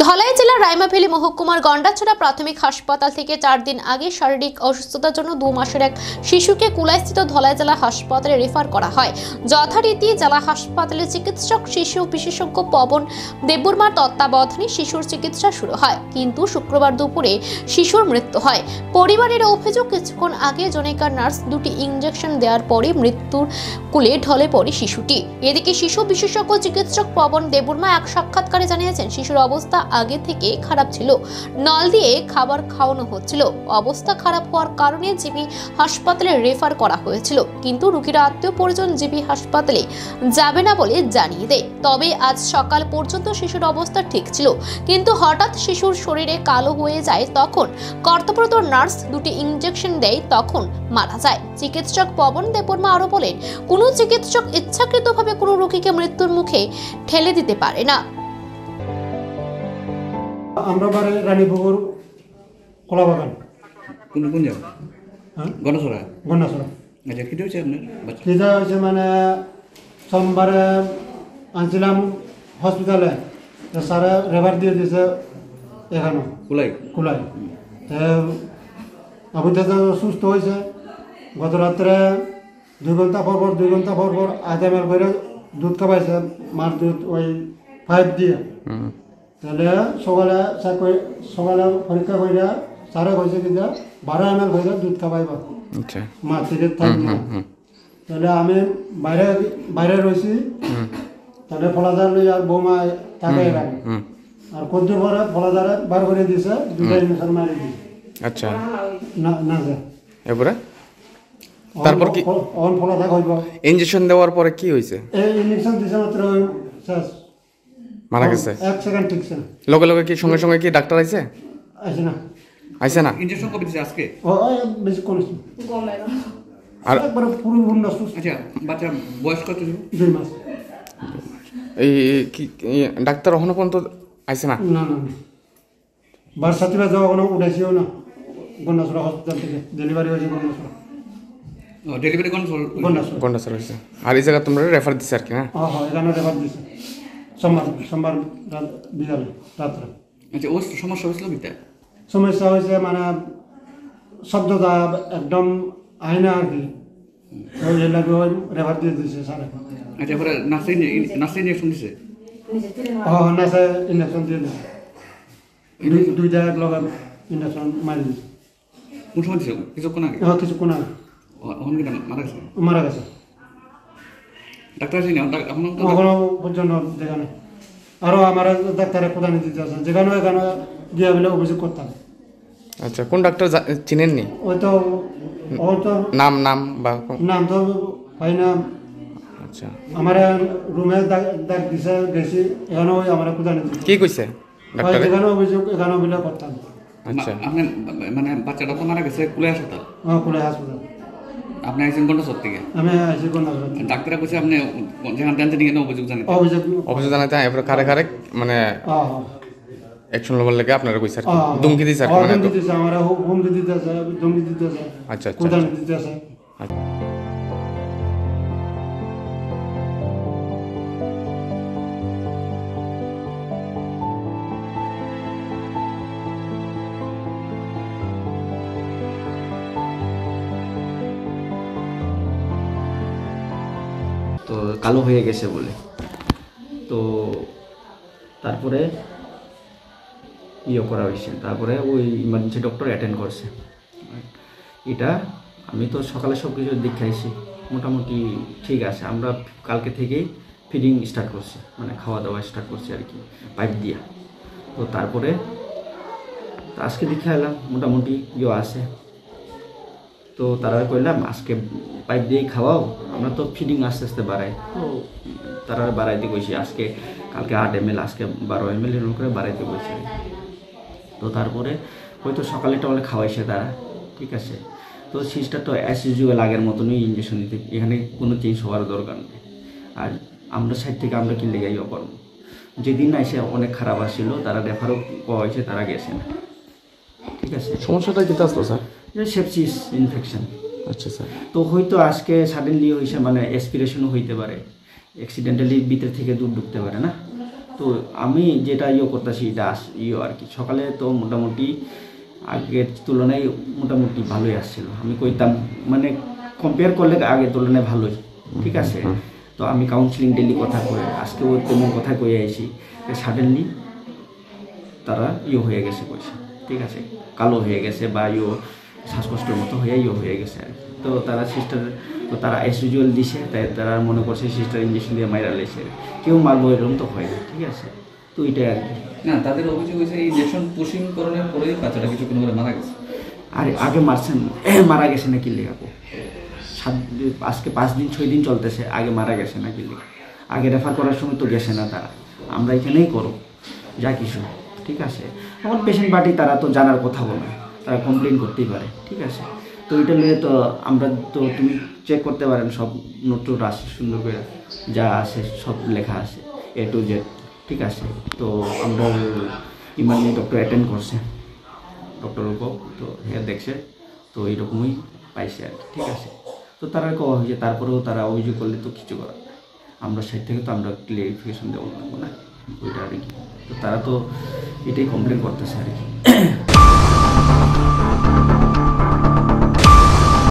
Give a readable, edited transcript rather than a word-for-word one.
ধলাই জেলার রাইমাভেলী মহকুমার গন্ডাছড়া প্রাথমিক হাসপাতাল থেকে 4 দিন আগে শারীরিক অসুস্থতার জন্য 2 মাসের এক শিশুকে কুলাইস্থিত ধলাই জেলা হাসপাতালে রেফার করা হয়। যথারীতি জেলা হাসপাতালের চিকিৎসক শিশু বিশেষজ্ঞ পবন দেববর্মার তত্ত্বাবধানে শিশুর চিকিৎসা শুরু হয়, কিন্তু শুক্রবার দুপুরে শিশুর মৃত্যু হয়। পরিবারের অভিযোগ, কিছুক্ষণ আগে জনৈকা নার্স 2টি ইনজেকশন দেওয়ার পরে মৃত্যুর কুলে ঢলে পড়ে শিশুটি। এদিকে শিশু বিশেষজ্ঞ চিকিৎসক পবন দেববর্মা এক সাক্ষাৎকারে জানিয়েছেন, শিশুর অবস্থা আগে থেকে খারাপ ছিল, নল দিয়ে খাবার খাওয়ানো হচ্ছিল। অবস্থা খারাপ হওয়ার কারণে জিবি হাসপাতালে রেফার করা হয়েছিল, কিন্তু রোগীর আত্মীয় পরিজন জিবি হাসপাতালে যাবে না বলে জানিয়ে দেয়। তবে আজ সকাল পর্যন্ত শিশুর অবস্থা ঠিক ছিল, কিন্তু হঠাৎ শিশুর শরীরে কালো হয়ে যায়। তখন কর্তব্যরত নার্স 2টি ইনজেকশন দেয়, তখন মারা যায়। চিকিৎসক পবন দেববর্মা আরো বলেন, কোনো চিকিৎসক ইচ্ছাকৃতভাবে কোনো রোগীকে মৃত্যুর মুখে ঠেলে দিতে পারে না। আমরা বাড়ি রানীপুকুর কলাবাগান। কোন জায়গা? গণছড়া। গণছড়া। আচ্ছা, কি হয়েছে আপনার বাচ্চা? যেটা হয়েছে মানে সোমবারে আনছিলাম হসপিটালে, স্যারে রেফার দিয়ে দিয়েছে এখানে কুলাই। আবুতে সুস্থ হয়েছে। গত রাত্রে 2 ঘন্টা পর আধা মেল করে দুধ খাওয়াইছে, মার দুধ ওই 5 দিয়ে। তাহলে সকালে পরীক্ষা করে স্যারে কইছে কি 12 ml করে দুধ খাওয়াইব মা থেকে থাকবে। তাহলে আমি বাইরে রয়েছি, তাহলে ফলাদার লই আর বৌমা থাকে এখানে। আর কদ্দুর পরে ফলাদারে বার করে দিয়েছে, 2টা ইনজেকশন মারি দিয়েছে। আচ্ছা, না যে এরপরে তারপর কি অন ফলাদা কইব ইনজেকশন দেওয়ার পরে কি হইছে? এই ইনজেকশন দিছে মাত্র শেষ, মারা গেছে 1 সেকেন্ড ঠিকছে না। লগে কি সঙ্গে কি ডাক্তার আইছে? আইছে না। ইনজেকশন কবে দিছে আজকে? ও বেশি কোন আর একবার পূর্ণ সুস্থ। আচ্ছা, বাচ্চা বয়স কত ছিল? 2 মাস। এই কি ডাক্তার এখনো পর্যন্ত আইছে না? না বারসাতিবা যাওয়া কোনো উঠাইছিও না। গন্ডাছড়া হসপিটাল থেকে ডেলিভারি হয়েছে গন্ডাছড়া। ডেলিভারি গন্ডাছড়া হয়েছে। আর এই জায়গা তোমরা রেফার দিছে আর কি? না, হ্যাঁ, এখানে রেফার দিছে সোমবার বিকালে রাত্রে। আচ্ছা, ওর সমস্যা হয়েছিল কি? সমস্যা হয়েছে মানে শব্দটা একদম আয়না আর কি, ওই লাগে ওই রেফার দিয়ে দিয়েছে স্যার। আচ্ছা, এবারে নার্সে ইনজেকশন দিছে? হ্যাঁ, নার্সে ইনজেকশন দিয়ে দিয়েছে, 2টা এক লগে ইনজেকশন মারি দিয়েছে। কোন সময় দিছে? কিছুক্ষণ আগে? হ্যাঁ, কিছুক্ষণ আগে। মারা গেছে। ডাক্তার আছে না এখনো পর্যন্ত? যেখানে আরো আমার ডাক্তারের প্রধান দিতে আছে, যেখানে এখানে গিয়ে বলে অভিযোগ করতাম। আচ্ছা, কোন ডাক্তার চিনেননি? ওই তো নাম তো পাই না। আচ্ছা, আমার রুমে ডাক দিছে, গেছি, এখানে ওই আমার প্রধান কি কইছে ডাক্তার? এখানে অভিযোগ এখানে বলে করতাম। আচ্ছা, আপনি মানে বাচ্চাটা তো মারা গেছে কুলাই হাসপাতাল? হ্যাঁ, কুলাই হাসপাতাল। আপনি আইছেন গন্ডাছড়া থেকে? আমি আইছি গন্ডাছড়া। ডাক্তাররা কইছে আপনি যেখানে জানতে নিয়ে অভিযোগ জানাতে এরপর কারে মানে অ্যাকশন লবার লাগে আপনারা কইছে আর কি? ধমকি দিছে আর কি? মানে ধমকি দিছে, আমার হুমকি দিতেছে, ধমকি দিতেছে। আচ্ছা, প্রধান দিতেছে। তো কালো হয়ে গেছে বলে, তো তারপরে করা হয়েছে। তারপরে ওই ইমার্জেন্সি ডক্টর অ্যাটেন্ড করছে। এটা আমি তো সকালে সব কিছু দেখাইছি, মোটামুটি ঠিক আছে। আমরা কালকে থেকেই ফিডিং স্টার্ট করছি, মানে খাওয়া দাওয়া স্টার্ট করছি আর কি, পাইপ দিয়া। তো তারপরে আজকে দেখে এলাম মোটামুটি আছে। তো তারা কইলাম আজকে পাইপ দিয়েই খাওয়াও, আমরা তো ফিডিং আস্তে আস্তে বাড়াই। তো তারা বাড়াইতে কইছি, কালকে 8 ml, আজকে 12 ml এরকম করে বাড়াইতে কইছি। তো তারপরে হয়তো সকালে টলে খাওয়াইছে তারা, ঠিক আছে। তো সিস্টার তো অ্যাজ ইউজুয়াল আগের মতনই ইঞ্জেকশন দিতে, এখানে কোনো চেঞ্জ হওয়ার দরকার নেই। আর আমরা সাইড থেকে আমরা কি লেগাইও করবো। যেদিন এসে অনেক খারাপ আসছিল, তারা রেফারও পাওয়া হয়েছে, তারা গেছে না, ঠিক আছে। সমস্যাটা কি আসলো স্যার? Sepsis infection. আচ্ছা স্যার। তো হয়তো আজকে সাডেনলি হয়েছে, মানে এক্সপিরেশনও হইতে পারে, অ্যাক্সিডেন্টালি ভিতর থেকে দুধ ঢুকতে পারে না। তো আমি যেটা করতেছি এটা আর কি সকালে তো মোটামুটি আগের তুলনায় মোটামুটি ভালোই আসছিল, আমি কইতাম মানে কম্পেয়ার করলে আগের তুলনায় ভালোই, ঠিক আছে। তো আমি কাউন্সিলিং ডেলি কথা কই, আজকেও তেমন কথা কই আইছি, সাডেনলি তারা হয়ে গেছে পয়সা, ঠিক আছে, কালো হয়ে গেছে বা শ্বাসকষ্টের মতো হয়ে গেছে আর কি। তো তারা সিস্টার, তো তারা অ্যাজ ইউজুয়াল দিছে, তাই তারা মনে করছে সিস্টার ইঞ্জেকশন দিয়ে মাইরা লেছে, কেউ মারবো এরকম তো হয় না, ঠিক আছে। তো এটাই আর কি। না, তাদের অভিযোগ হয়েছে এই ইঞ্জেকশন পুশিং করানোর পরেই বাচ্চাটা কিছুক্ষণ করে মারা গেছে। আর আগে মারা গেছে নাকি লেখাবো, আজকে 5 দিন 6 দিন চলতেছে, আগে মারা গেছে নাকি লেখা, আগে রেফার করার সময় তো গেছে না তারা, আমরা এখানেই করো যা কিছু, ঠিক আছে। এখন পেশেন্ট পার্টি তারা তো জানার কথা বলে, তারা কমপ্লেন করতেই পারে, ঠিক আছে। তো এটা নিয়ে তো আমরা তো তুমি চেক করতে পারেন, সব নোট আসে সুন্দর করে, যা আছে সব লেখা আছে A to Z, ঠিক আছে। তো আমরা ইমার্জেন্সি ডক্টর অ্যাটেন্ড করছে, ডক্টর উপর, তো দেখছে, তো এইরকমই পাইছে আর কি, ঠিক আছে। তো তারা কওয়া হয়েছে, তারপরেও তারা অভিযোগ করলে তো কিছু করার, আমরা সাইড থেকে তো আমরা ক্লিয়ারিফিকেশন দেবো না ওইটা আর কি। তো তারা তো এটাই কমপ্লেন করতেছে আর কি।